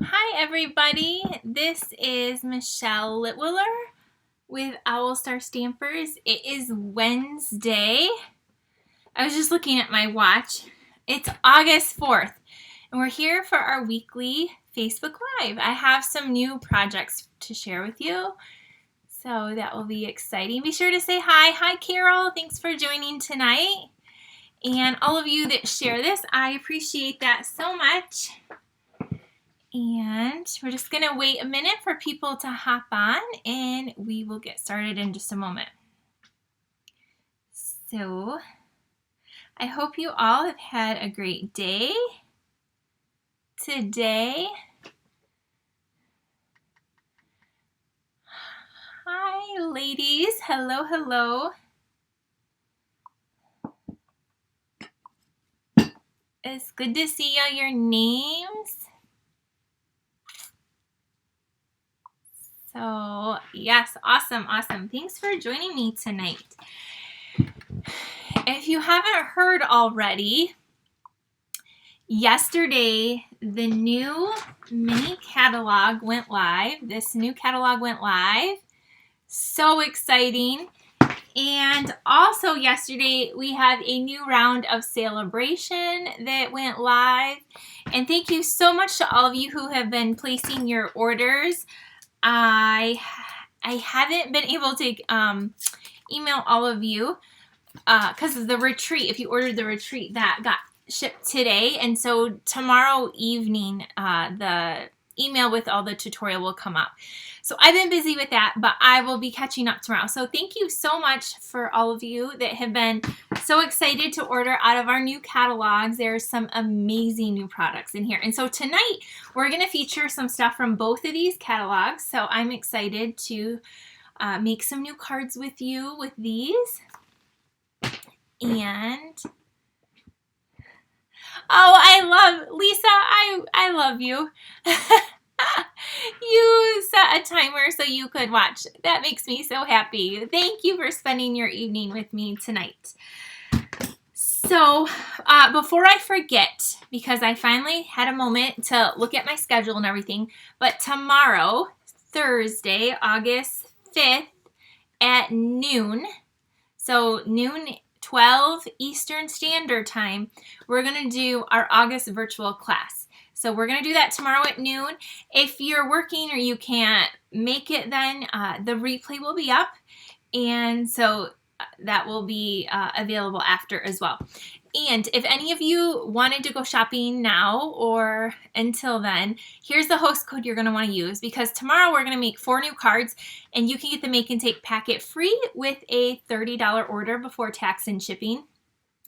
Hi everybody, this is Michelle Litwiller with Owl Star Stampers. It is Wednesday. I was just looking at my watch. It's August 4th and we're here for our weekly Facebook Live. I have some new projects to share with you, so that will be exciting. Be sure to say hi. Hi Carol, thanks for joining tonight. And all of you that share this, I appreciate that so much. And we're just going to wait a minute for people to hop on and we will get started in just a moment. So I hope you all have had a great day today. Hi ladies, hello, hello. It's good to see all your names. So yes, awesome. Thanks for joining me tonight. If you haven't heard already, yesterday the new mini catalog went live. This new catalog went live. So exciting. And also yesterday we have a new round of Sale-A-Bration that went live. And thank you so much to all of you who have been placing your orders. I haven't been able to email all of you because of the retreat. If you ordered the retreat, that got shipped today, and so tomorrow evening the email with all the tutorial will come up. So I've been busy with that, but I will be catching up tomorrow. So thank you so much for all of you that have been so excited to order out of our new catalogs. There's some amazing new products in here. And so tonight we're going to feature some stuff from both of these catalogs. So I'm excited to make some new cards with you with these. And oh, I love Lisa. I love you. You set a timer so you could watch. That makes me so happy. Thank you for spending your evening with me tonight. So before I forget, because I finally had a moment to look at my schedule and everything, but tomorrow, Thursday, August 5th at noon, so noon 12 Eastern Standard Time, we're going to do our August virtual class. So we're going to do that tomorrow at noon. If you're working or you can't make it then, the replay will be up. And so that will be available after as well. And if any of you wanted to go shopping now or until then, here's the host code you're going to want to use, because tomorrow we're going to make 4 new cards and you can get the make and take packet free with a $30 order before tax and shipping.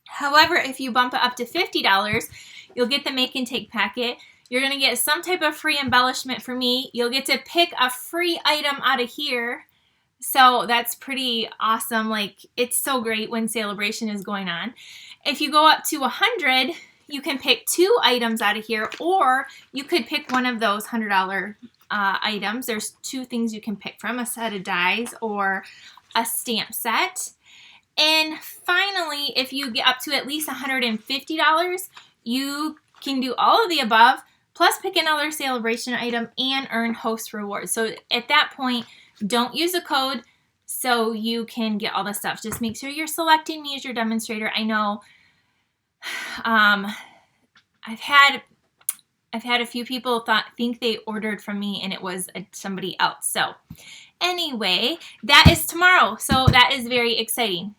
However, if you bump it up to $50, you'll get the make and take packet. You're going to get some type of free embellishment for me. You'll get to pick a free item out of here. So that's pretty awesome. Like, it's so great when Sale-A-Bration is going on. If you go up to 100, you can pick 2 items out of here, or you could pick one of those $100 items. There's 2 things you can pick from: a set of dies or a stamp set. And finally, if you get up to at least $150, you can do all of the above, plus pick another Sale-A-Bration item and earn host rewards. So at that point, don't use a code so you can get all the stuff. Just make sure you're selecting me as your demonstrator. I know I've had a few people think they ordered from me and it was somebody else. So anyway, that is tomorrow. So that is very exciting.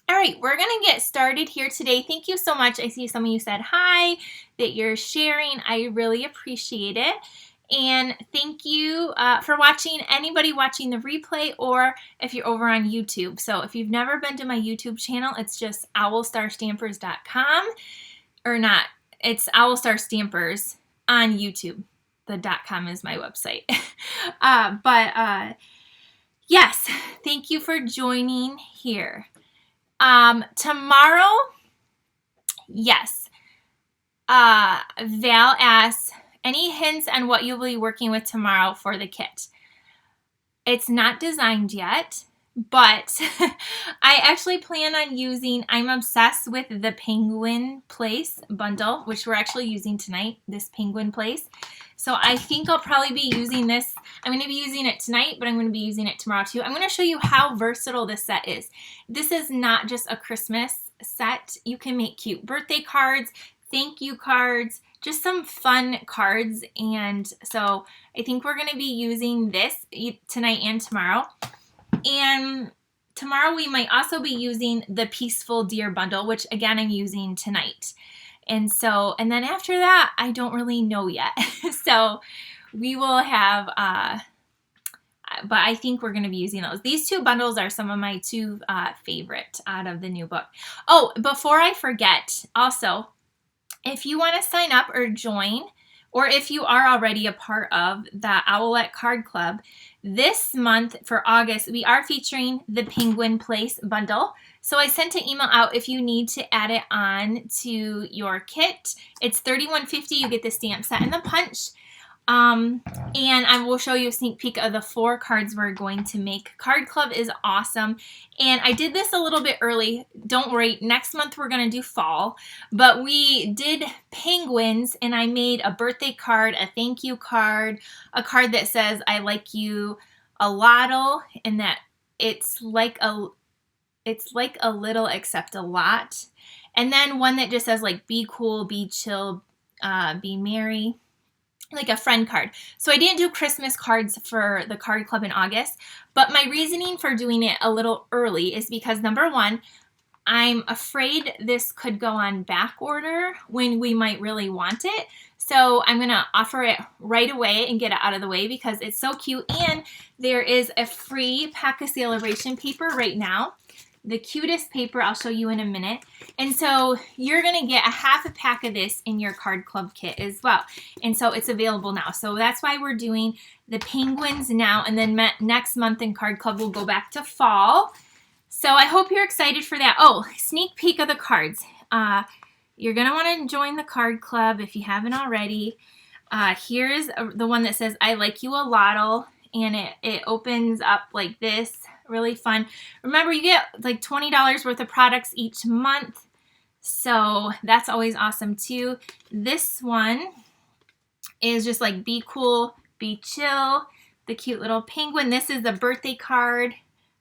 All right, we're going to get started here today. Thank you so much. I see some of you said hi, that you're sharing. I really appreciate it. And thank you for watching, anybody watching the replay, or if you're over on YouTube. So if you've never been to my YouTube channel, it's just owlstarstampers.com, or not, it's Owl Star Stampers on YouTube. The .com is my website. Yes, thank you for joining here. Tomorrow, yes, Val asks, any hints on what you'll be working with tomorrow for the kit? It's not designed yet, but I actually plan on using, I'm obsessed with the Penguin Place bundle, which we're actually using tonight, this Penguin Place. So I think I'll probably be using this. I'm going to be using it tonight, but I'm going to be using it tomorrow too. I'm going to show you how versatile this set is. This is not just a Christmas set. You can make cute birthday cards, thank you cards, just some fun cards. And so I think we're going to be using this tonight and tomorrow. And tomorrow we might also be using the Peaceful Deer bundle, which again I'm using tonight. And then after that, I don't really know yet. So we will have, but I think we're going to be using those. These two bundles are some of my two favorite out of the new book. Oh, before I forget, also, if you want to sign up or join, or if you are already a part of the OWLET Card Club, this month for August, we are featuring the Penguin Place bundle. So I sent an email out if you need to add it on to your kit. It's $31.50. You get the stamp set and the punch. And I will show you a sneak peek of the 4 cards we're going to make. Card Club is awesome. And I did this a little bit early. Don't worry, next month we're going to do fall. But we did penguins, and I made a birthday card, a thank you card, a card that says, I like you a lottle, and that it's like a little except a lot. And then one that just says like, be cool, be chill, be merry. Like a friend card. So I didn't do Christmas cards for the card club in August, but my reasoning for doing it a little early is because number one, I'm afraid this could go on back order when we might really want it. So I'm going to offer it right away and get it out of the way because it's so cute. And there is a free pack of Sale-A-Bration paper right now. The cutest paper I'll show you in a minute. And so you're going to get a half a pack of this in your card club kit as well. And so it's available now. So that's why we're doing the penguins now. And then next month in card club, we'll go back to fall. So I hope you're excited for that. Oh, sneak peek of the cards. You're going to want to join the card club if you haven't already. Here's the one that says, I like you a lottle. And it opens up like this. Really fun. Remember, you get like $20 worth of products each month. So that's always awesome too. This one is just like be cool, be chill. The cute little penguin. This is the birthday card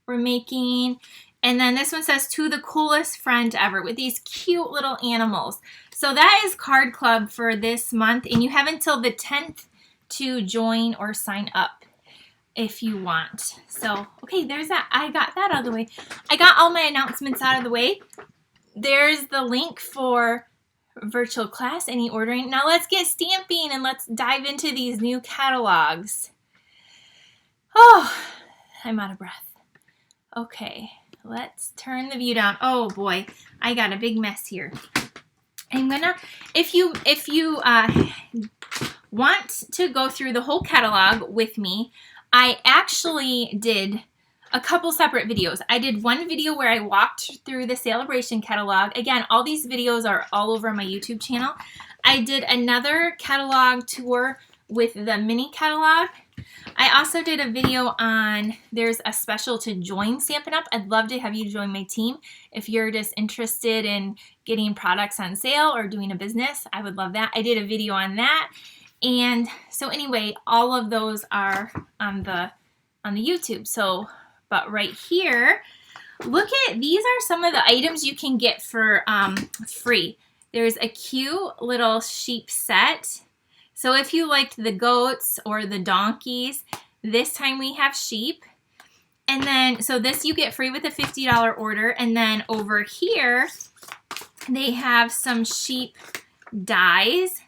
we're making. And then this one says to the coolest friend ever with these cute little animals. So that is Card Club for this month. And you have until the 10th to join or sign up if you want. So, okay, there's that. I got that out of the way. I got all my announcements out of the way. There's the link for virtual class, any ordering. Now let's get stamping and let's dive into these new catalogs. Oh, I'm out of breath. Okay, let's turn the view down. Oh boy, I got a big mess here. I'm gonna, if you want to go through the whole catalog with me, I actually did a couple separate videos. I did one video where I walked through the Sale-A-Bration catalog. Again, all these videos are all over my YouTube channel. I did another catalog tour with the mini catalog. I also did a video on, there's a special to join Stampin' Up. I'd love to have you join my team. If you're just interested in getting products on sale or doing a business, I would love that. I did a video on that. And so anyway, all of those are on the YouTube. So, but right here, look at, these are some of the items you can get for free. There's a cute little sheep set. So if you liked the goats or the donkeys, this time we have sheep. And then, so this you get free with a $50 order. And then over here, they have some sheep dies.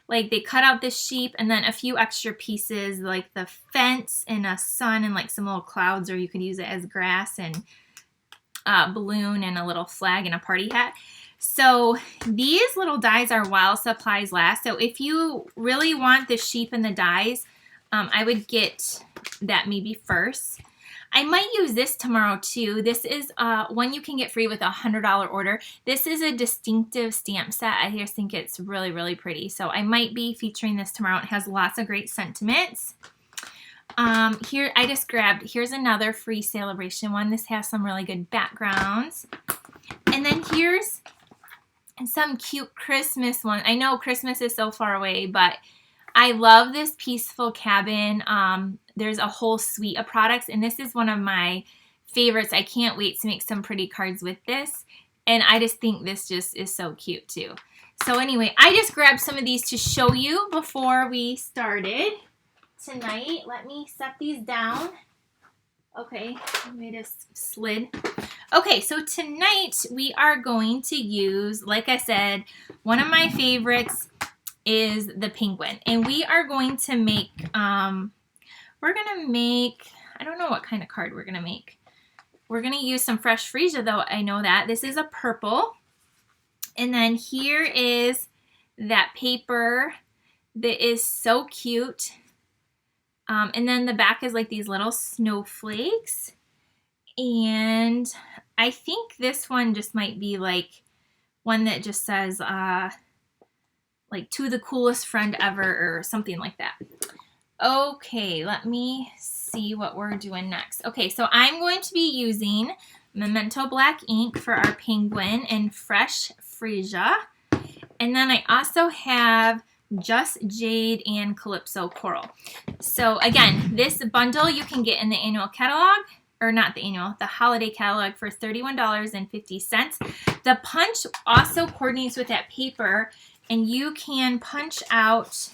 Like they cut out the sheep and then a few extra pieces like the fence and a sun and like some little clouds, or you could use it as grass and balloon and a little flag and a party hat. So these little dies are while supplies last. So if you really want the sheep and the dies, I would get that maybe first. I might use this tomorrow too. This is one you can get free with a $100 order. This is a distinctive stamp set. I just think it's really, really pretty. So I might be featuring this tomorrow. It has lots of great sentiments. Here I just grabbed, here's another free Sale-A-Bration one. This has some really good backgrounds. And then here's some cute Christmas one. I know Christmas is so far away, but I love this Peaceful Cabin. There's a whole suite of products, and this is one of my favorites. I can't wait to make some pretty cards with this, and I just think this just is so cute too. So anyway, I just grabbed some of these to show you before we started tonight. Let me set these down. Okay, we just slid. Okay, so tonight we are going to use, like I said, one of my favorites is the penguin. And we are going to make, I don't know what kind of card we're going to make. We're going to use some fresh freesia though, I know that. This is a purple. And then here is that paper that is so cute. And then the back is like these little snowflakes. And I think this one just might be like one that just says, like, to the coolest friend ever or something like that. Okay, let me see what we're doing next. Okay, so I'm going to be using Memento Black ink for our penguin and fresh freesia. And then I also have Just Jade and Calypso Coral. So again, this bundle you can get in the annual catalog, or not the annual, the holiday catalog for $31.50. The punch also coordinates with that paper, and you can punch out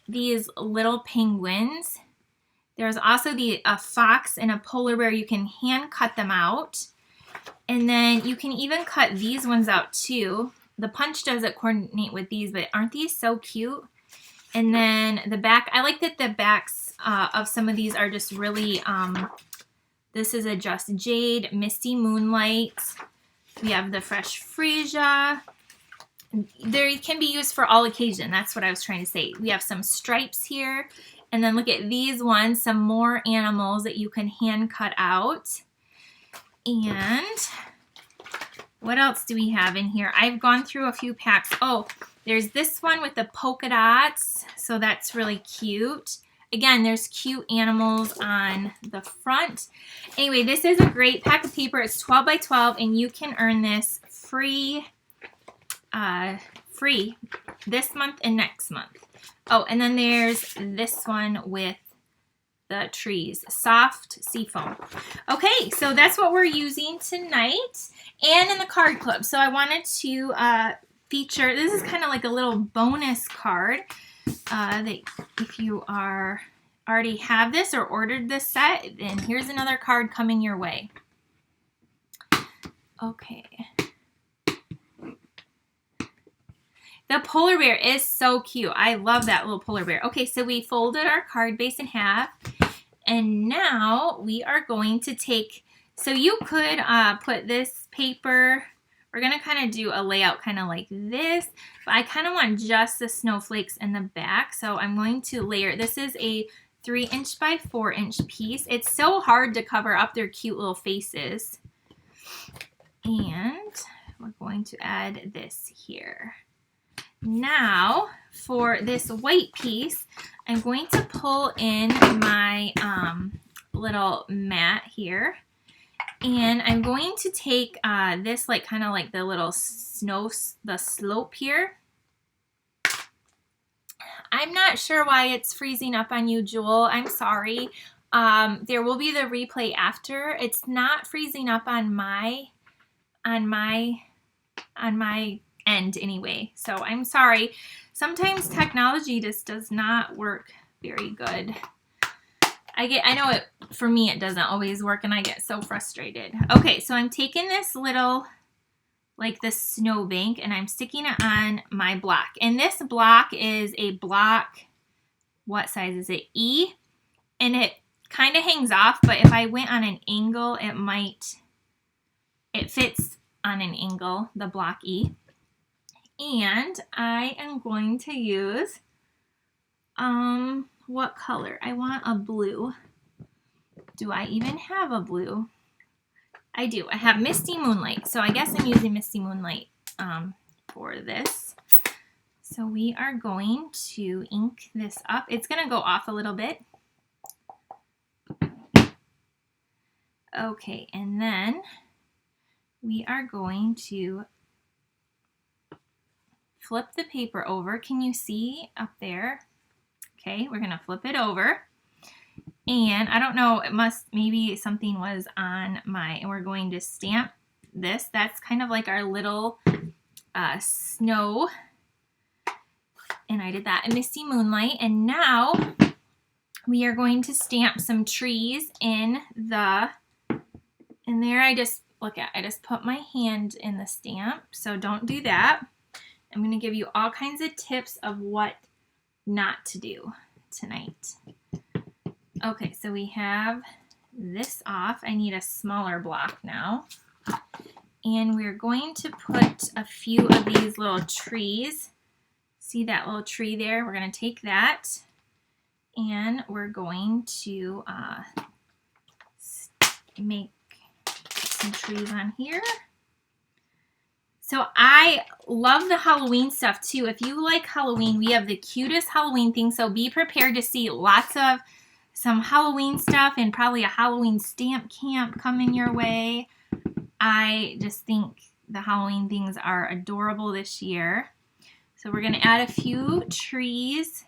these little penguins. There's also a fox and a polar bear. You can hand cut them out. And then you can even cut these ones out too. The punch doesn't coordinate with these, but aren't these so cute? And then the back, I like that the backs of some of these are just really, this is a Just Jade, Misty Moonlight. We have the Fresh Freesia. They can be used for all occasion. That's what I was trying to say. We have some stripes here. And then look at these ones, some more animals that you can hand cut out. And what else do we have in here? I've gone through a few packs. Oh, there's this one with the polka dots. So that's really cute. Again, there's cute animals on the front. Anyway, this is a great pack of paper. It's 12 by 12, and you can earn this free this month and next month. Oh, and then there's this one with the trees, soft seafoam. Okay, so that's what we're using tonight and in the card club. So I wanted to feature, this is kind of like a little bonus card that if you already have this or ordered this set, then here's another card coming your way. Okay. The polar bear is so cute. I love that little polar bear. Okay, so we folded our card base in half. And now we are going to take, so you could put this paper, we're going to kind of do a layout kind of like this. But I kind of want just the snowflakes in the back. So I'm going to layer, this is a 3" by 4" piece. It's so hard to cover up their cute little faces. And we're going to add this here. Now, for this white piece, I'm going to pull in my little mat here. And I'm going to take this, like, kind of like the little the slope here. I'm not sure why it's freezing up on you, Jewel. I'm sorry. There will be the replay after. It's not freezing up on my end anyway, so I'm sorry. Sometimes technology just does not work very good. I know it, for me it doesn't always work, and I get so frustrated. Okay, so I'm taking this little, like this snowbank, and I'm sticking it on my block. And this block is a block, what size is it? E, and it kind of hangs off, but if I went on an angle, it fits on an angle, the block E. And I am going to use, what color? I want a blue. Do I even have a blue? I do. I have Misty Moonlight. So I guess I'm using Misty Moonlight for this. So we are going to ink this up. It's going to go off a little bit. Okay, and then we are going to flip the paper over. Can you see up there? Okay, we're gonna flip it over. And I don't know, maybe something was on and we're going to stamp this. That's kind of like our little snow. And I did that in Misty Moonlight. And now we are going to stamp some trees in there. I just put my hand in the stamp. So don't do that. I'm going to give you all kinds of tips of what not to do tonight. Okay, so we have this off. I need a smaller block now. And we're going to put a few of these little trees. See that little tree there? We're going to take that and we're going to make some trees on here. So I love the Halloween stuff too. If you like Halloween, we have the cutest Halloween things. So be prepared to see lots of some Halloween stuff and probably a Halloween stamp camp coming your way. I just think the Halloween things are adorable this year. So we're going to add a few trees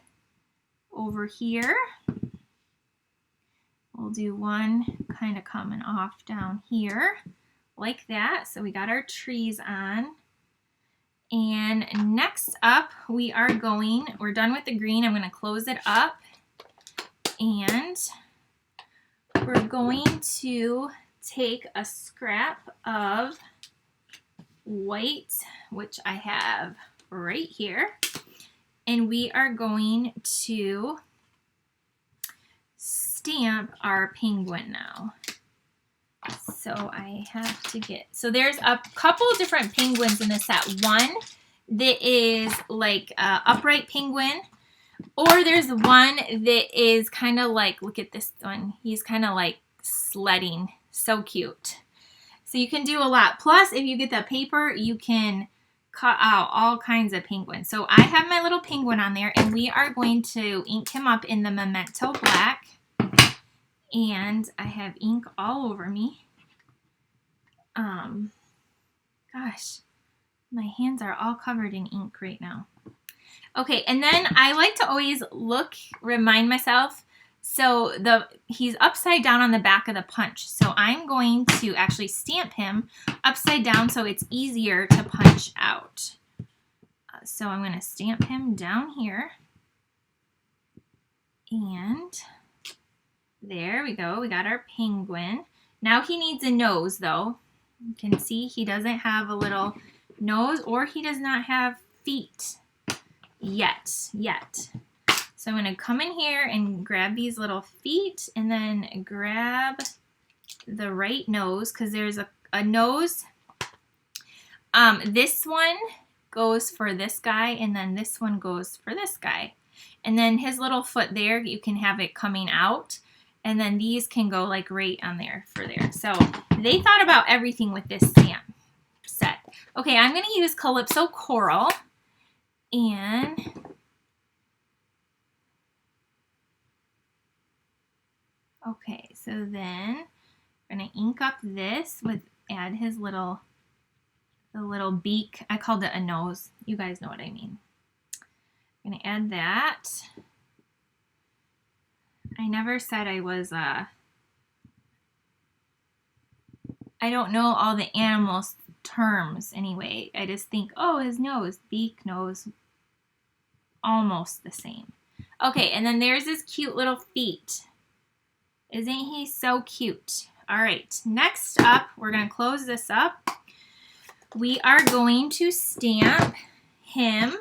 over here. We'll do one kind of coming off down here like that. So we got our trees on. And next up, we're done with the green. I'm going to close it up. And we're going to take a scrap of white, which I have right here, and we are going to stamp our penguin now. So there's a couple different penguins in this set. One that is like an upright penguin, or there's one that is kind of like, look at this one. He's kind of like sledding. So cute. So you can do a lot. Plus, if you get the paper, you can cut out all kinds of penguins. So I have my little penguin on there, and we are going to ink him up in the Memento Black. And I have ink all over me. Gosh, my hands are all covered in ink right now. Okay, and then I like to always remind myself, so he's upside down on the back of the punch. So I'm going to actually stamp him upside down so it's easier to punch out. So I'm going to stamp him down here. And there we go. We got our penguin. Now he needs a nose though. You can see he doesn't have a little nose, or he does not have feet yet. So I'm going to come in here and grab these little feet and then grab the right nose, because there's a nose. This one goes for this guy, and then this one goes for this guy. And then his little foot there, you can have it coming out. And then these can go like right on there for there. So they thought about everything with this stamp set. Okay, I'm going to use Calypso Coral. And okay, so then we're going to ink up this add his the little beak. I called it a nose. You guys know what I mean. I'm going to add that. I never said I was, I don't know all the animals' terms anyway. I just think, oh, his nose, beak, nose, almost the same. Okay, and then there's his cute little feet. Isn't he so cute? All right, next up, we're going to close this up. We are going to stamp him.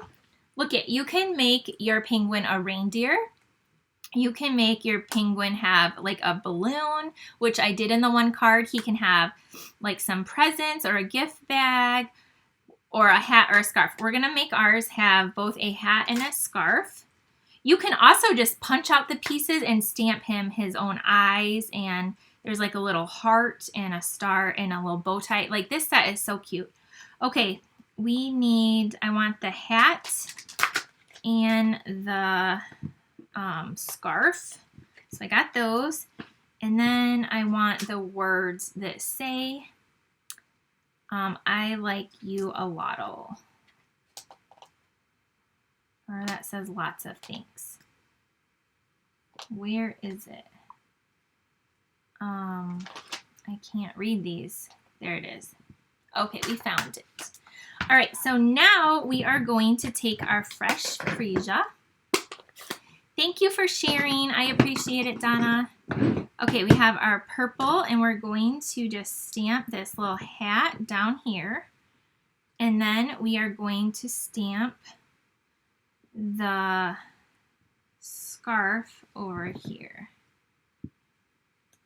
Look you can make your penguin a reindeer. You can make your penguin have like a balloon, which I did in the one card. He can have like some presents or a gift bag or a hat or a scarf. We're going to make ours have both a hat and a scarf. You can also just punch out the pieces and stamp him his own eyes, and there's like a little heart and a star and a little bow tie. Like this set is so cute. Okay, I want the hat and the scarf. So I got those. And then I want the words that say, I like you a lot. Or that says lots of things. Where is it? I can't read these. There it is. Okay, we found it. All right, so now we are going to take our fresh freesia. Thank you for sharing. I appreciate it, Donna. Okay, we have our purple, and we're going to just stamp this little hat down here. And then we are going to stamp the scarf over here.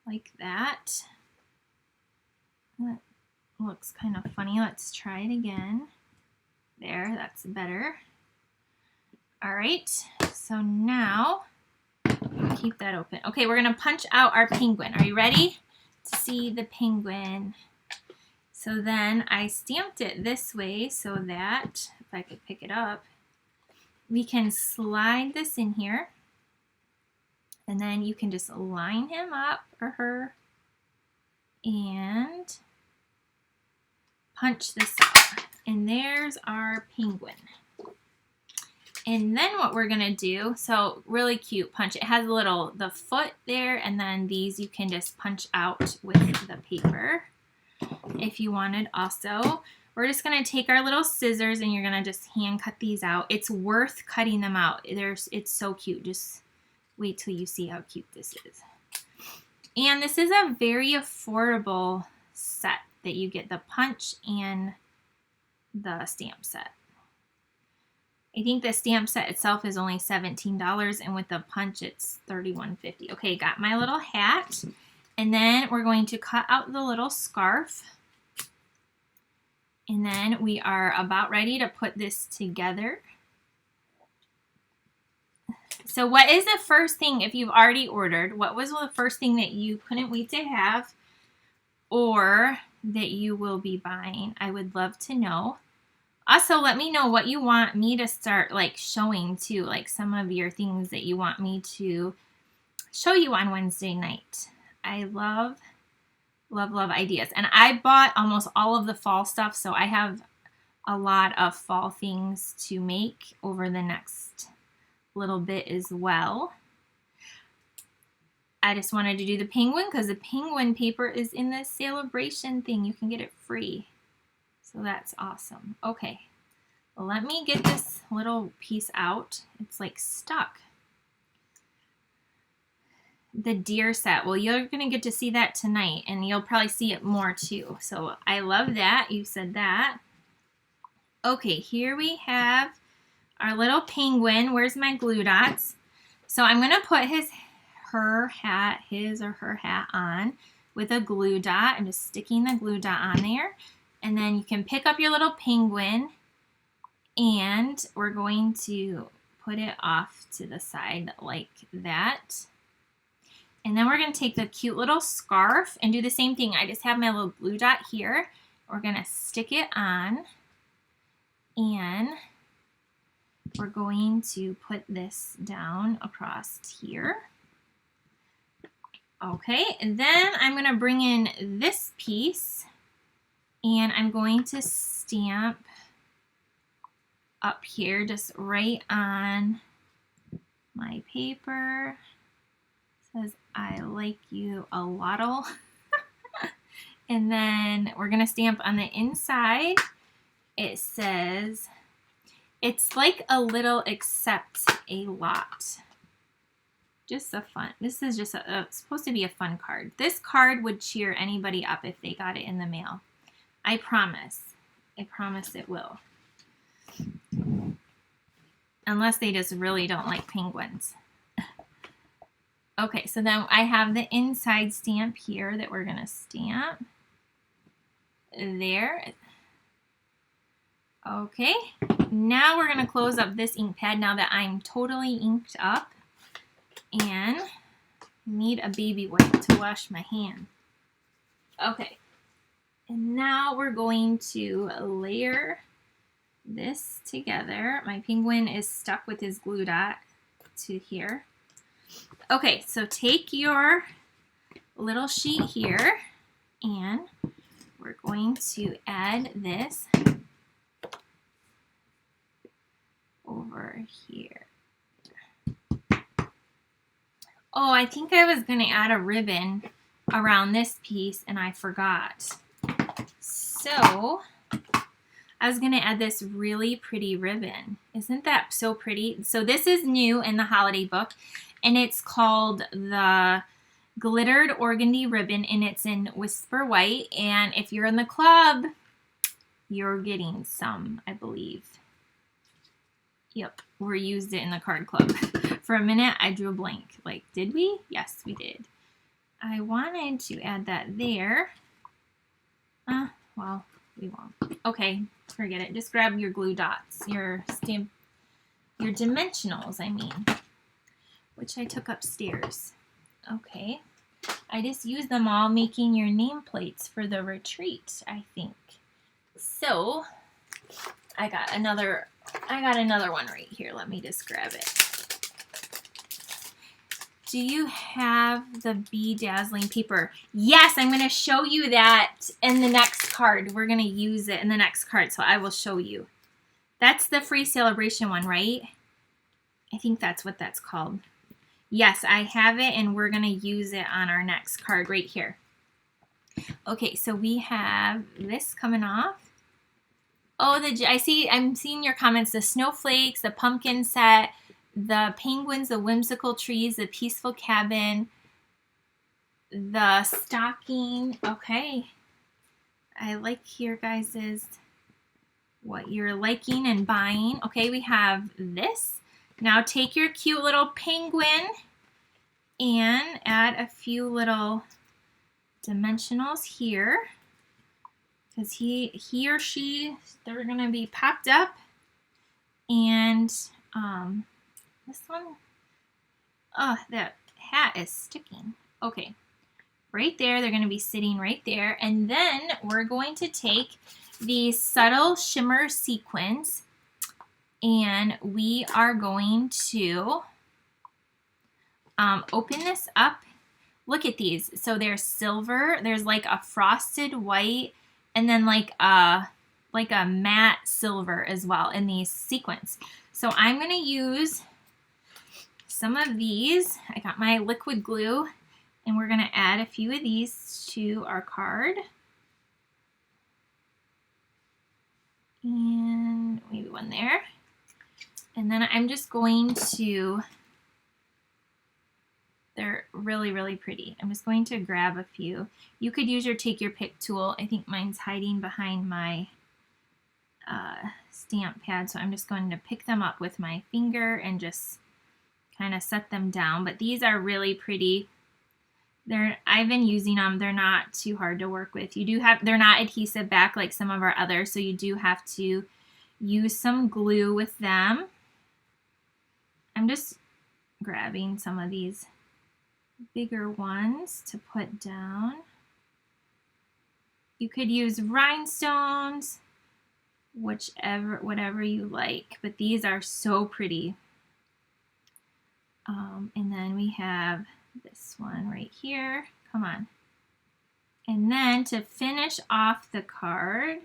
Like that. That looks kind of funny. Let's try it again. There, that's better. All right, so now, keep that open. Okay, we're gonna punch out our penguin. Are you ready to see the penguin? So then I stamped it this way so that, if I could pick it up, we can slide this in here. And then you can just line him up, or her, and punch this out. And there's our penguin. And then what we're gonna do, so really cute punch. It has the foot there, and then these you can just punch out with the paper if you wanted also. We're just gonna take our little scissors and you're gonna just hand cut these out. It's worth cutting them out. It's so cute. Just wait till you see how cute this is. And this is a very affordable set that you get, the punch and the stamp set. I think the stamp set itself is only $17, and with the punch it's $31.50. Okay, got my little hat, and then we're going to cut out the little scarf. And then we are about ready to put this together. So what is the first thing, if you've already ordered, what was the first thing that you couldn't wait to have or that you will be buying? I would love to know. Also, let me know what you want me to start showing too, some of your things that you want me to show you on Wednesday night. I love, love, love ideas. And I bought almost all of the fall stuff, so I have a lot of fall things to make over the next little bit as well. I just wanted to do the penguin because the penguin paper is in the Sale-A-Bration thing. You can get it free. So that's awesome. Okay, well, let me get this little piece out. It's stuck. The deer set. Well, you're going to get to see that tonight, and you'll probably see it more too. So I love that. You said that. Okay, here we have our little penguin. Where's my glue dots? So I'm going to put his or her hat on with a glue dot. I'm just sticking the glue dot on there. And then you can pick up your little penguin, and we're going to put it off to the side like that. And then we're going to take the cute little scarf and do the same thing. I just have my little glue dot here. We're going to stick it on, and we're going to put this down across here. Okay, and then I'm going to bring in this piece, and I'm going to stamp up here just right on my paper. It says, I like you a lot. And then we're going to stamp on the inside. It says, it's like a little except a lot. Just a fun, this is just supposed to be a fun card. This card would cheer anybody up if they got it in the mail. I promise. I promise it will. Unless they just really don't like penguins. Okay, so then I have the inside stamp here that we're going to stamp. There. Okay, now we're going to close up this ink pad now that I'm totally inked up. And need a baby wipe to wash my hand. Okay, and now we're going to layer this together. My penguin is stuck with his glue dot to here. Okay, so take your little sheet here, and we're going to add this over here. Oh, I think I was going to add a ribbon around this piece and I forgot. So I was going to add this really pretty ribbon. Isn't that so pretty? So this is new in the holiday book, and it's called the Glittered Organdy Ribbon, and it's in Whisper White. And if you're in the club, you're getting some, I believe. Yep, we used it in the card club. For a minute, I drew a blank. Like, did we? Yes, we did. I wanted to add that there. Well, we won't. Okay, forget it. Just grab your glue dots, your dimensionals, I mean, which I took upstairs. Okay, I just used them all making your nameplates for the retreat, I think. So, I got another one right here. Let me just grab it. Do you have the bedazzling paper? Yes, I'm going to show you that in the next card. We're going to use it in the next card, so I will show you. That's the free Sale-A-Bration one, right? I think that's what that's called. Yes, I have it, and we're going to use it on our next card right here. Okay, so we have this coming off. Oh, I'm seeing your comments. The snowflakes, the pumpkin set, the penguins, the whimsical trees, the peaceful cabin, the stocking. Okay. I like your guys's, what you're liking and buying. Okay, we have this. Now take your cute little penguin and add a few little dimensionals here, because he or she, they're going to be popped up. And this one, oh, that hat is sticking. Okay, right there, they're going to be sitting right there. And then we're going to take the subtle shimmer sequins, and we are going to open this up. Look at these. So there's silver, there's like a frosted white, and then like a matte silver as well in these sequins. So I'm going to use some of these. I got my liquid glue, and we're going to add a few of these to our card. And maybe one there. And then I'm just going to, they're really, really pretty. I'm just going to grab a few. You could use your take your pick tool. I think mine's hiding behind my stamp pad, so I'm just going to pick them up with my finger and just kind of set them down. But these are really pretty. I've been using them. They're not too hard to work with. They're not adhesive back like some of our others, so you do have to use some glue with them. I'm just grabbing some of these bigger ones to put down. You could use rhinestones, whatever you like, but these are so pretty. And then we have this one right here. Come on. And then to finish off the card,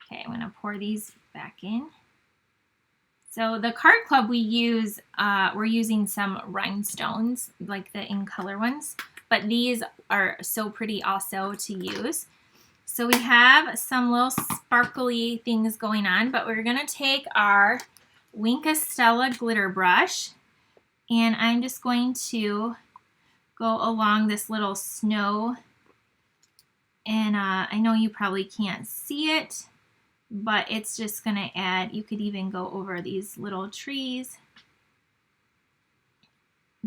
okay, I'm going to pour these back in. So the card club we use, we're using some rhinestones, like the in color ones, but these are so pretty also to use. So we have some little sparkly things going on, but we're going to take our Wink Stella glitter brush, and I'm just going to go along this little snow. And I know you probably can't see it, but it's just going to add, you could even go over these little trees,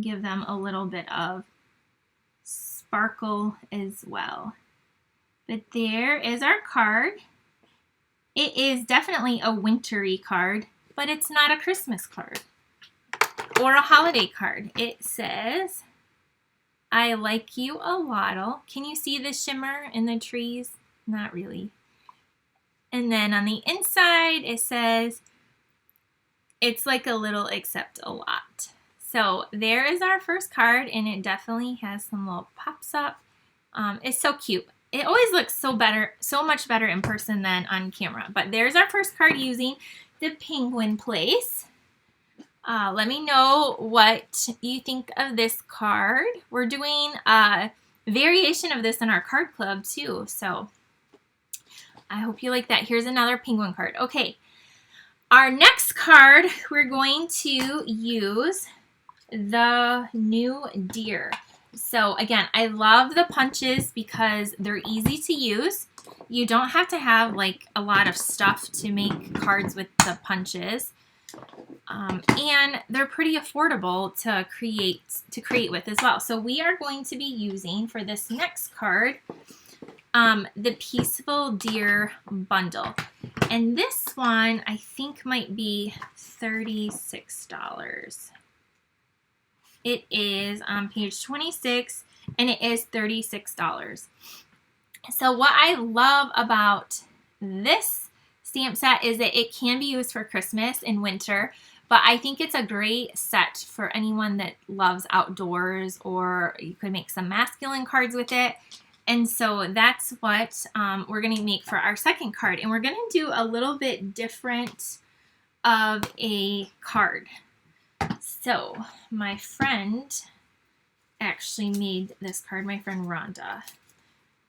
give them a little bit of sparkle as well. But there is our card. It is definitely a wintry card, but it's not a Christmas card or a holiday card. It says, I like you a lot. Can you see the shimmer in the trees? Not really. And then on the inside, it says, it's like a little except a lot. So there is our first card, and it definitely has some little pops up. It's so cute. It always looks so much better in person than on camera. But there's our first card using the penguin place. Let me know what you think of this card. We're doing a variation of this in our card club too, so I hope you like that. Here's another penguin card. Okay, our next card, we're going to use the new deer. So again, I love the punches because they're easy to use. You don't have to have like a lot of stuff to make cards with the punches. And they're pretty affordable to create with as well. So we are going to be using for this next card the Peaceful Deer bundle, and this one I think might be $36. It is on page 26, and it is $36. So what I love about this stamp set is that it can be used for Christmas and winter, but I think it's a great set for anyone that loves outdoors, or you could make some masculine cards with it. And so that's what we're going to make for our second card. And we're going to do a little bit different of a card. So my friend actually made this card, my friend Rhonda.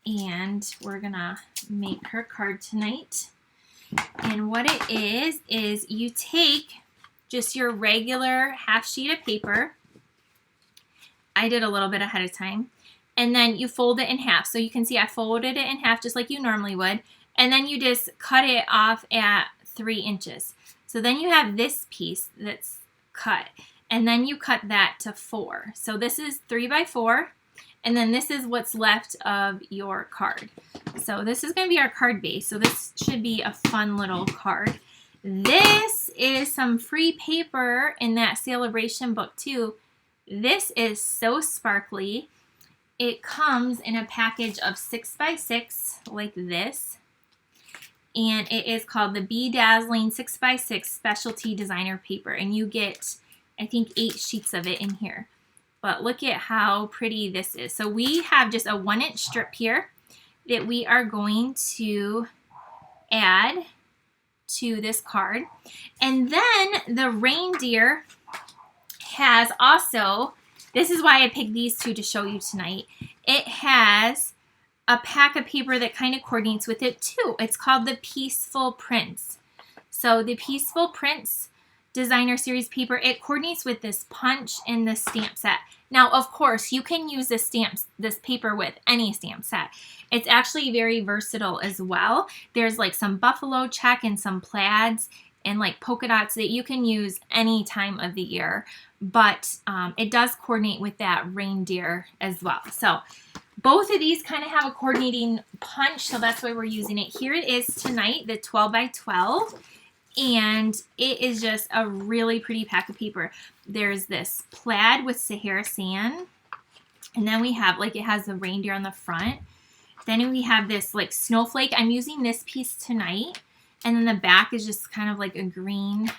And we're going to make her card tonight. And what it is you take just your regular half sheet of paper. I did a little bit ahead of time. And then you fold it in half. So you can see I folded it in half just like you normally would. And then you just cut it off at 3 inches. So then you have this piece that's cut. And then you cut that to 4. So this is 3 by 4. And then this is what's left of your card. So this is going to be our card base. So this should be a fun little card. This is some free paper in that Sale-A-Bration book too. This is so sparkly. It comes in a package of 6 by 6 like this. And it is called the Bedazzling 6 by 6 Specialty Designer Paper. And you get, I think, 8 sheets of it in here. But look at how pretty this is. So we have just a 1-inch strip here that we are going to add to this card. And then the reindeer has also, this is why I picked these two to show you tonight. It has a pack of paper that kind of coordinates with it too. It's called the Peaceful Prints. So the Peaceful Prints Designer Series paper, it coordinates with this punch in the stamp set. Now, of course, you can use this paper with any stamp set. It's actually very versatile as well. There's like some buffalo check and some plaids and like polka dots that you can use any time of the year. But it does coordinate with that reindeer as well. So both of these kind of have a coordinating punch, so that's why we're using it. Here it is tonight, the 12 by 12. And it is just a really pretty pack of paper. There's this plaid with Sahara sand. And then we have, like, it has the reindeer on the front. Then we have this, like, snowflake. I'm using this piece tonight. And then the back is just kind of like a green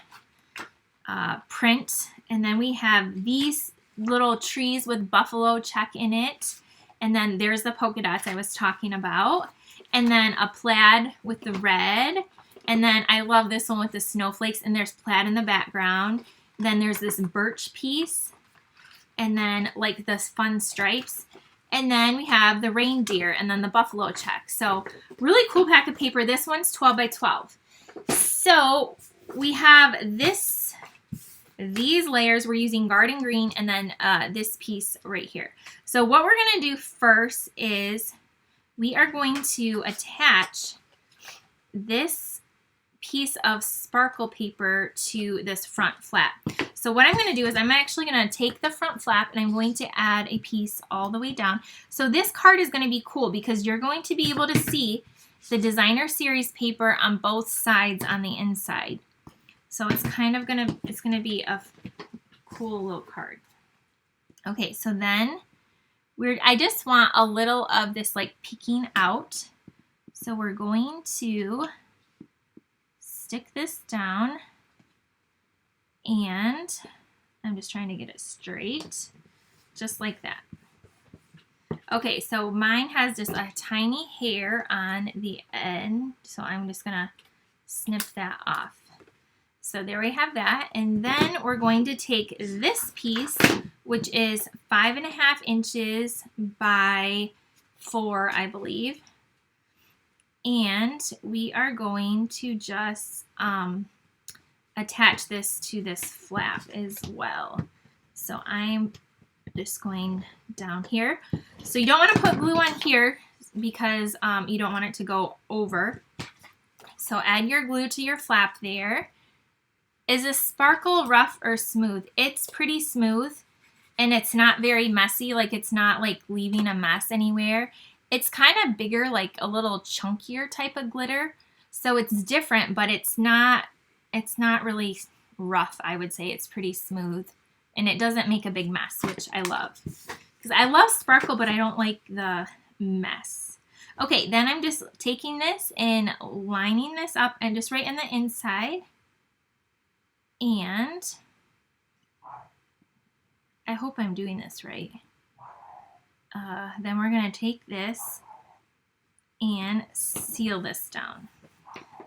print. And then we have these little trees with buffalo check in it. And then there's the polka dots I was talking about. And then a plaid with the red. And then I love this one with the snowflakes, and there's plaid in the background. Then there's this birch piece, and then like this fun stripes. And then we have the reindeer, and then the buffalo check. So really cool pack of paper. This one's 12 by 12. So we have these layers. We're using garden green, and then this piece right here. So what we're going to do first is we are going to attach this piece of sparkle paper to this front flap. So what I'm going to do is I'm actually going to take the front flap and I'm going to add a piece all the way down. So this card is going to be cool because you're going to be able to see the designer series paper on both sides on the inside. So it's kind of going to be a cool little card. Okay, so then I just want a little of this like peeking out. So we're going to stick this down, and I'm just trying to get it straight, just like that. Okay, so mine has just a tiny hair on the end, so I'm just gonna snip that off. So there we have that, and then we're going to take this piece, which is 5.5 inches by 4, I believe, and we are going to just attach this to this flap as well. So I'm just going down here. So you don't want to put glue on here because you don't want it to go over. So add your glue to your flap there. Is this sparkle rough or smooth? It's pretty smooth, and it's not very messy. Like, it's not like leaving a mess anywhere. It's kind of bigger, like a little chunkier type of glitter. So it's different, but it's not really rough, I would say. It's pretty smooth, and it doesn't make a big mess, which I love. Because I love sparkle, but I don't like the mess. Okay, then I'm just taking this and lining this up and just right in the inside. And I hope I'm doing this right. Then we're going to take this and seal this down.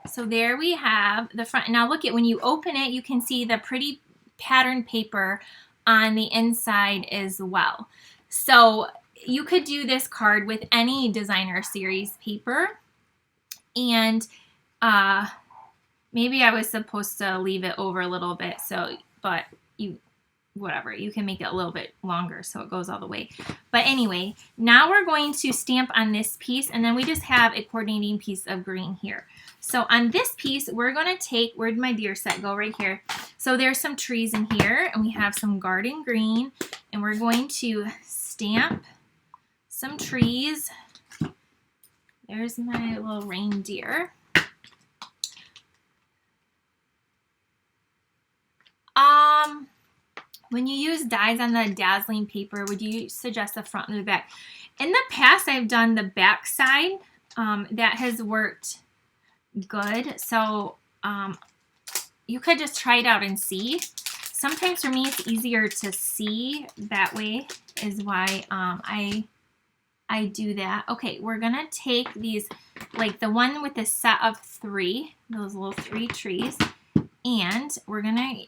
So there we have the front. Now look at, when you open it, you can see the pretty pattern paper on the inside as well. So you could do this card with any designer series paper. And maybe I was supposed to leave it over a little bit, so, but whatever, you can make it a little bit longer so it goes all the way. But anyway, now we're going to stamp on this piece, and then we just have a coordinating piece of green here. So on this piece, we're going to take, where'd my deer set go? Right here. So there's some trees in here, and we have some garden green, and we're going to stamp some trees. There's my little reindeer. When you use dies on the dazzling paper, would you suggest the front and the back? In the past, I've done the back side. That has worked good. So you could just try it out and see. Sometimes for me, it's easier to see that way, is why I do that. Okay, we're gonna take these, like the one with the set of 3, those little 3 trees, and we're gonna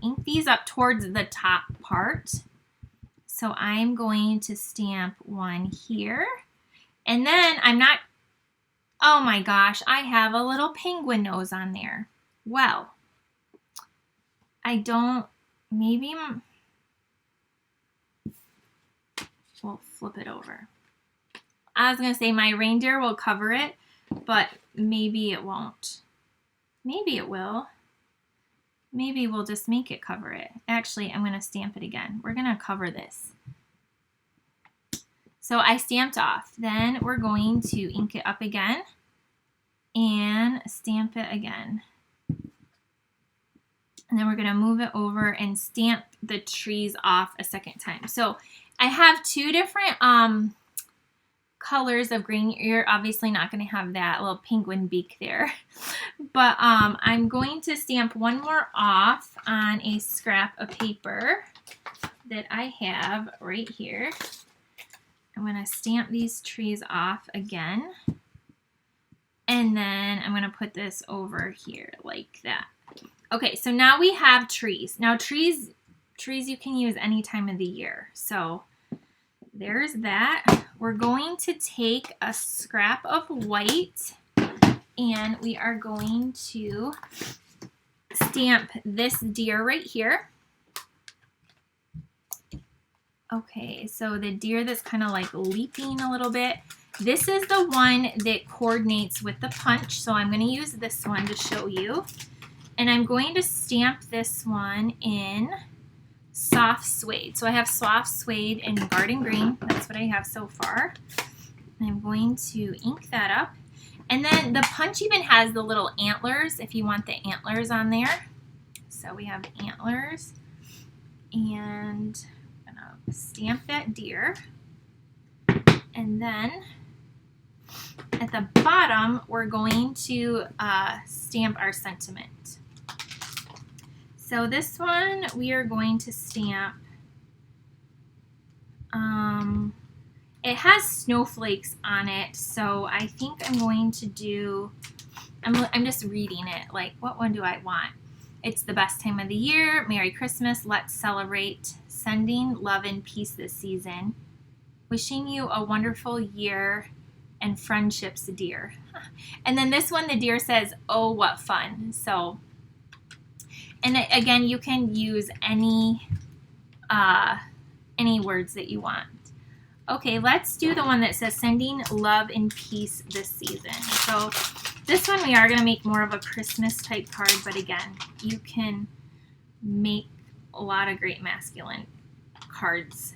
ink these up towards the top part. So I'm going to stamp one here, and then oh my gosh, I have a little penguin nose on there. Well, maybe we'll flip it over. I was gonna say my reindeer will cover it, but maybe it won't. Maybe it will. Maybe we'll just make it cover it. Actually, I'm going to stamp it again. We're going to cover this. So I stamped off. Then we're going to ink it up again and stamp it again. And then we're going to move it over and stamp the trees off a second time. So I have 2 different colors of green. You're obviously not going to have that little penguin beak there. But I'm going to stamp one more off on a scrap of paper that I have right here. I'm going to stamp these trees off again. And then I'm going to put this over here like that. Okay, so now we have trees. Now trees you can use any time of the year. So there's that. We're going to take a scrap of white, and we are going to stamp this deer right here. Okay, so the deer that's kind of like leaping a little bit. This is the one that coordinates with the punch, so I'm going to use this one to show you. And I'm going to stamp this one in soft suede. So I have soft suede and garden green. That's what I have so far. And I'm going to ink that up. And then the punch even has the little antlers if you want the antlers on there. So we have antlers. And I'm going to stamp that deer. And then at the bottom, we're going to stamp our sentiment. So this one we are going to stamp. It has snowflakes on it, so I think I'm going to do, I'm just reading it, like what one do I want? It's the best time of the year, Merry Christmas, let's celebrate, sending love and peace this season, wishing you a wonderful year and friendships dear. And then this one, the deer says, oh, what fun. So, and again, you can use any words that you want. Okay, let's do the one that says sending love and peace this season. So this one we are going to make more of a Christmas type card, but again, you can make a lot of great masculine cards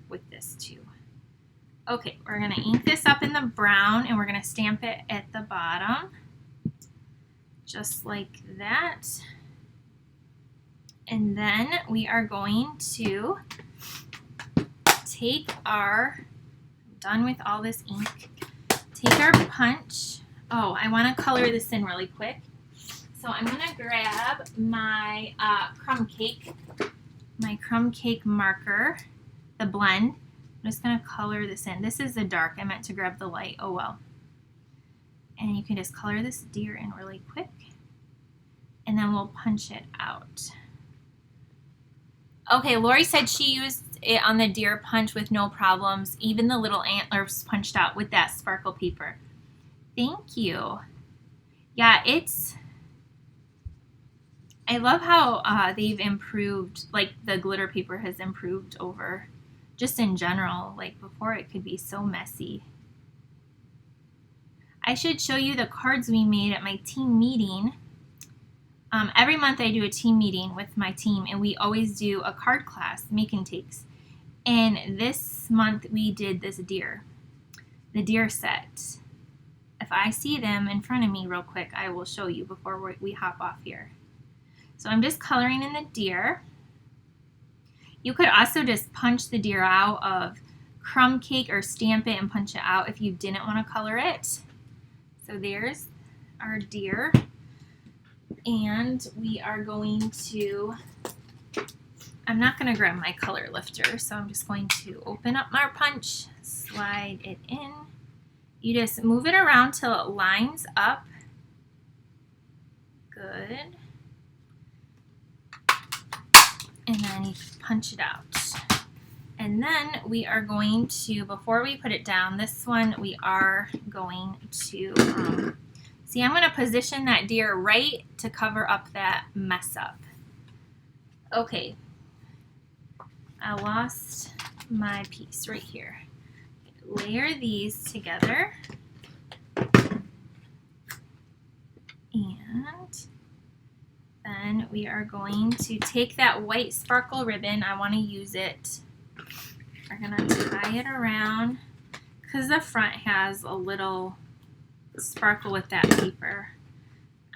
with this too. Okay, we're going to ink this up in the brown and we're going to stamp it at the bottom, just like that. And then we are going to take our, done with all this ink, take our punch. Oh, I want to color this in really quick. So I'm going to grab my crumb cake marker, the blend. I'm just going to color this in. This is the dark. I meant to grab the light. Oh well. And you can just color this deer in really quick. And then we'll punch it out. Okay, Lori said she used it on the deer punch with no problems. Even the little antlers punched out with that sparkle paper. Thank you. Yeah, I love how they've improved, like the glitter paper has improved over just in general. Like before it could be so messy. I should show you the cards we made at my team meeting. Every month I do a team meeting with my team and we always do a card class, make and takes. And this month we did this deer, the deer set. If I see them in front of me real quick, I will show you before we hop off here. So I'm just coloring in the deer. You could also just punch the deer out of crumb cake or stamp it and punch it out if you didn't want to color it. So there's our deer. And we are going to, I'm not going to grab my color lifter, so I'm just going to open up my punch, slide it in. You just move it around till it lines up. Good. And then you punch it out. And then we are going to, before we put it down, this one we are going to, see, I'm going to position that deer right to cover up that mess up. Okay. I lost my piece right here. Layer these together. And then we are going to take that white sparkle ribbon. I want to use it. We're going to tie it around because the front has a little sparkle with that paper.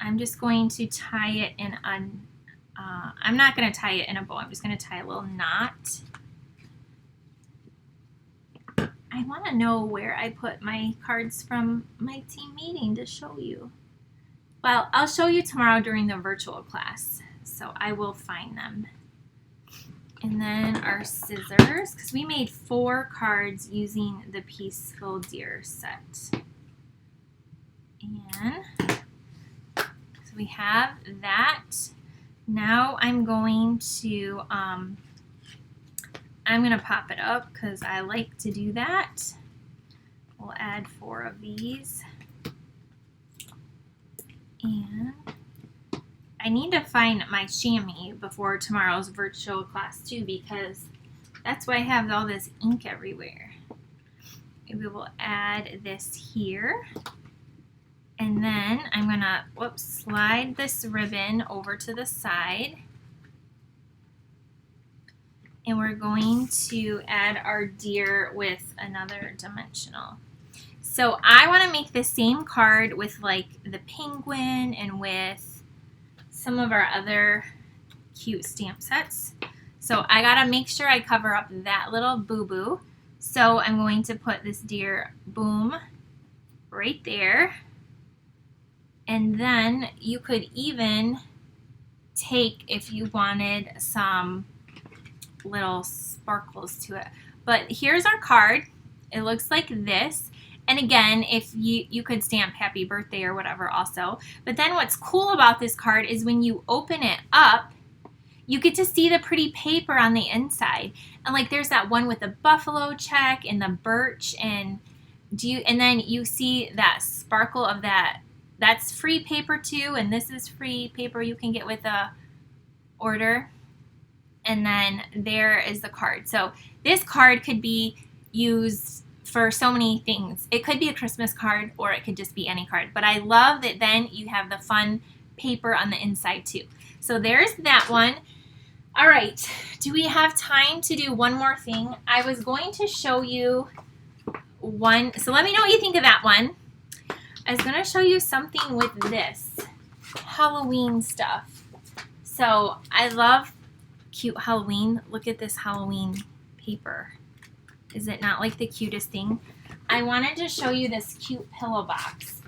I'm just going to tie it in a, I'm not going to tie it in a bow. I'm just going to tie a little knot. I want to know where I put my cards from my team meeting to show you. Well, I'll show you tomorrow during the virtual class, so I will find them. And then our scissors, because we made 4 cards using the Peaceful Deer set. And so we have that. Now I'm going to pop it up because I like to do that. We'll add 4 of these. And I need to find my chamois before tomorrow's virtual class too, because that's why I have all this ink everywhere. We will add this here. And then I'm going to slide this ribbon over to the side. And we're going to add our deer with another dimensional. So I want to make the same card with like the penguin and with some of our other cute stamp sets. So I got to make sure I cover up that little boo-boo. So I'm going to put this deer, boom, right there. And then you could even take if you wanted some little sparkles to it. But here's our card. It looks like this. And again, if you could stamp happy birthday or whatever also. But then what's cool about this card is when you open it up, you get to see the pretty paper on the inside. And like there's that one with the buffalo check and the birch, and then you see that sparkle of that. That's free paper too, and this is free paper you can get with a order. And then there is the card. So this card could be used for so many things. It could be a Christmas card or it could just be any card. But I love that then you have the fun paper on the inside too. So there's that one. All right, do we have time to do one more thing? I was going to show you one. So let me know what you think of that one. I was going to show you something with this Halloween stuff. So I love cute Halloween. Look at this Halloween paper. Is it not like the cutest thing? I wanted to show you this cute pillow box.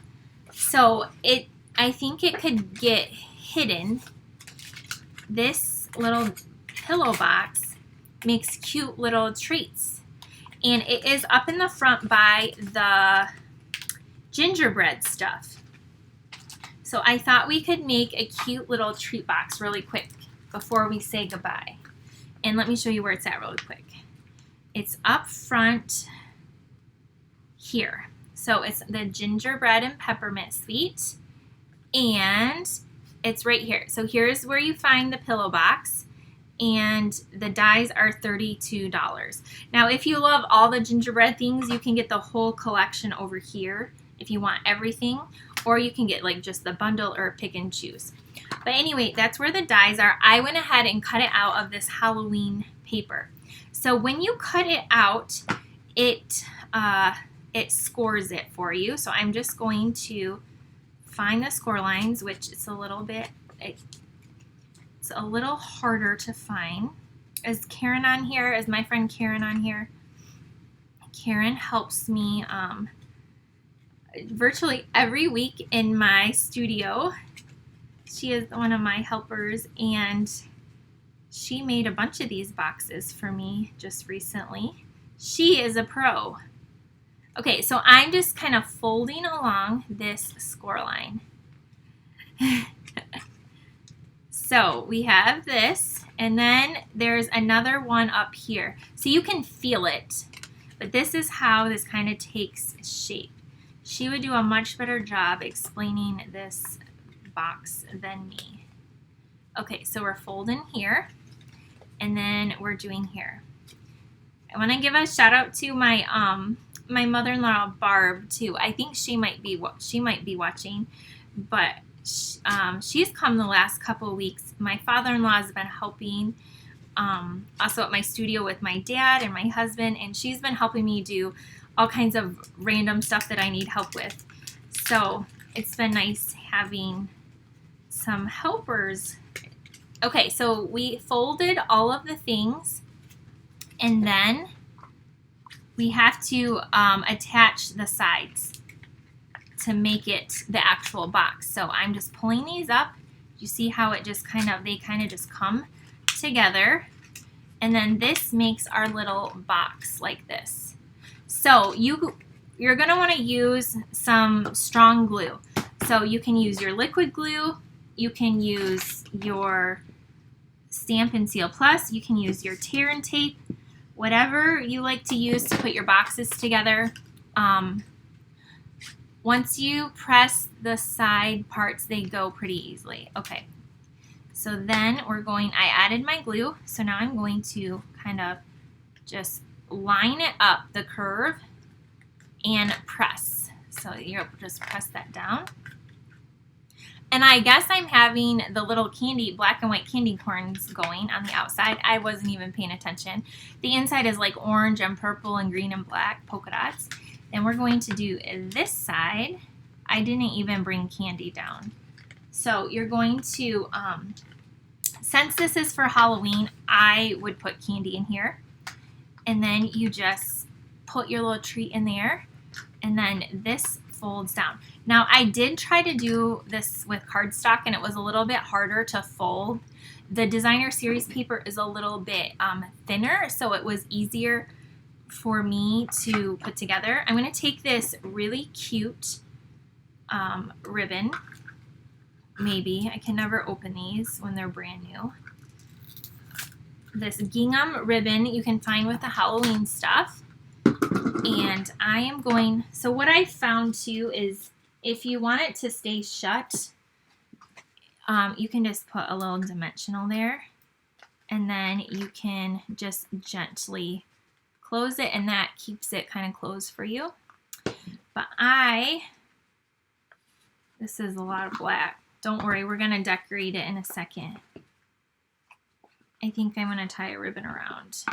So I think it could get hidden. This little pillow box makes cute little treats. And it is up in the front by the gingerbread stuff. So I thought we could make a cute little treat box really quick before we say goodbye. And let me show you where it's at really quick. It's up front here. So it's the gingerbread and peppermint sweet. And it's right here. So here's where you find the pillow box. And the dies are $32. Now, if you love all the gingerbread things, you can get the whole collection over here if you want everything. Or you can get like just the bundle or pick and choose. But anyway, that's where the dies are. I went ahead and cut it out of this Halloween paper. So when you cut it out, it scores it for you. So I'm just going to find the score lines, which it's a little harder to find. Is Karen on here? Is my friend Karen on here? Karen helps me virtually every week in my studio. She is one of my helpers, and she made a bunch of these boxes for me just recently. She is a pro. Okay, so I'm just kind of folding along this score line. So we have this, and then there's another one up here. So you can feel it, but this is how this kind of takes shape. She would do a much better job explaining this box than me. Okay, so we're folding here, and then we're doing here. I want to give a shout out to my my mother-in-law Barb too. I think she might be watching, but she's come the last couple of weeks. My father-in-law has been helping also at my studio with my dad and my husband, and she's been helping me do all kinds of random stuff that I need help with. So it's been nice having some helpers. Okay, so we folded all of the things, and then we have to attach the sides to make it the actual box. So I'm just pulling these up. You see how it just they kind of just come together, and then this makes our little box like this. So you're gonna want to use some strong glue. So you can use your liquid glue, you can use your Stampin' Seal Plus, you can use your tear and tape, whatever you like to use to put your boxes together. Once you press the side parts, they go pretty easily. Okay, so then I added my glue, so now I'm going to kind of just line it up, the curve, and press. So you'll just press that down. And I guess I'm having the little black and white candy corns going on the outside. I wasn't even paying attention. The inside is like orange and purple and green and black polka dots. Then we're going to do this side. I didn't even bring candy down. So you're going to, since this is for Halloween, I would put candy in here. And then you just put your little treat in there. And then this folds down. Now, I did try to do this with cardstock, and it was a little bit harder to fold. The designer series paper is a little bit thinner, so it was easier for me to put together. I'm going to take this really cute ribbon. Maybe. I can never open these when they're brand new. This gingham ribbon you can find with the Halloween stuff. And I am going, so what I found too is if you want it to stay shut, you can just put a little dimensional there. And then you can just gently close it, and that keeps it kind of closed for you. But this is a lot of black. Don't worry, we're going to decorate it in a second. I think I'm going to tie a ribbon around.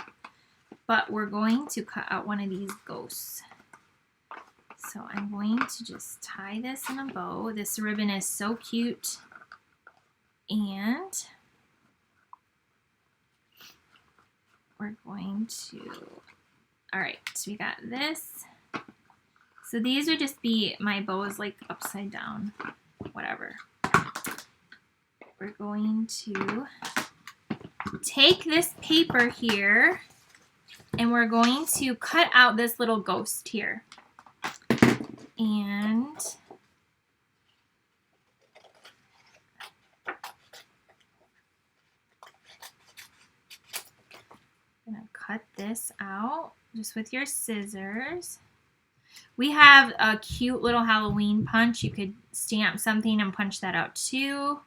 But we're going to cut out one of these ghosts. So I'm going to just tie this in a bow. This ribbon is so cute. And we're going to, all right, so we got this. So these would just be my bows like upside down, whatever. We're going to take this paper here and we're going to cut out this little ghost here. And I'm going to cut this out just with your scissors. We have a cute little Halloween punch. You could stamp something and punch that out too.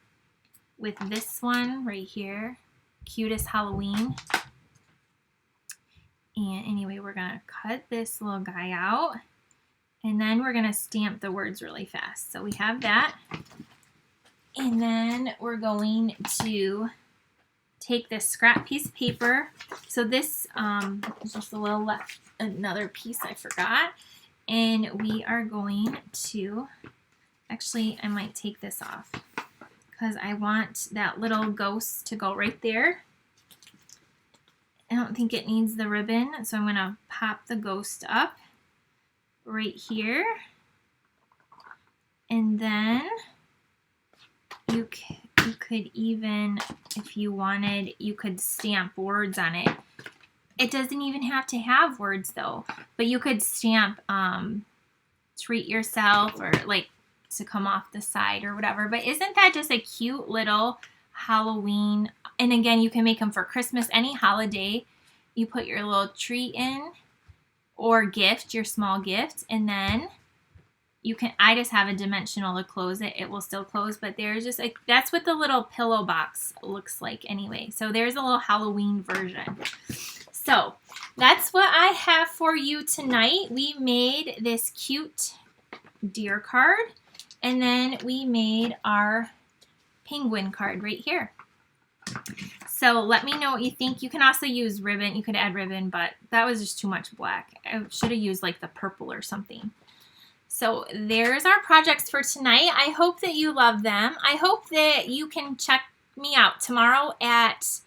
With this one right here, cutest Halloween. And anyway, we're going to cut this little guy out. And then we're going to stamp the words really fast. So we have that. And then we're going to take this scrap piece of paper. So this is just a little left, another piece I forgot. And we are going to, actually I might take this off because I want that little ghost to go right there. I don't think it needs the ribbon, so I'm going to pop the ghost up right here. And then you could even, if you wanted, you could stamp words on it. It doesn't even have to have words though, but you could stamp treat yourself or like to come off the side or whatever. But isn't that just a cute little Halloween? And again, you can make them for Christmas, any holiday. You put your little treat in or gift, your small gift, and then you can, I just have a dimensional to close it. It will still close, but there's just like, that's what the little pillow box looks like anyway. So there's a little Halloween version. So that's what I have for you tonight. We made this cute deer card, and then we made our penguin card right here. So let me know what you think. You can also use ribbon. You could add ribbon, but that was just too much black. I should have used like the purple or something. So there's our projects for tonight. I hope that you love them. I hope that you can check me out tomorrow at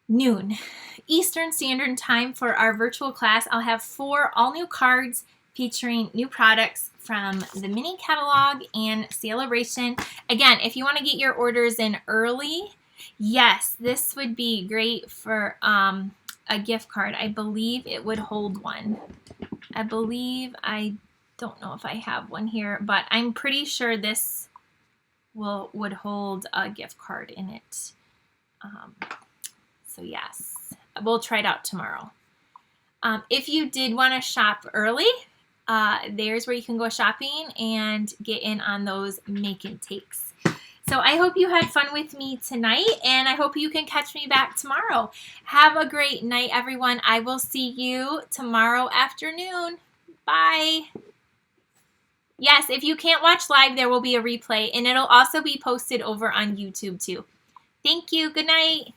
noon Eastern Standard Time for our virtual class. I'll have 4 all new cards featuring new products from the mini catalog and Sale-A-Bration. Again, if you want to get your orders in early, yes, this would be great for a gift card. I believe it would hold one. I don't know if I have one here, but I'm pretty sure this would hold a gift card in it. So yes, we'll try it out tomorrow. If you did want to shop early, there's where you can go shopping and get in on those make and takes. So I hope you had fun with me tonight, and I hope you can catch me back tomorrow. Have a great night, everyone. I will see you tomorrow afternoon. Bye. Yes, if you can't watch live, there will be a replay, and it'll also be posted over on YouTube too. Thank you. Good night.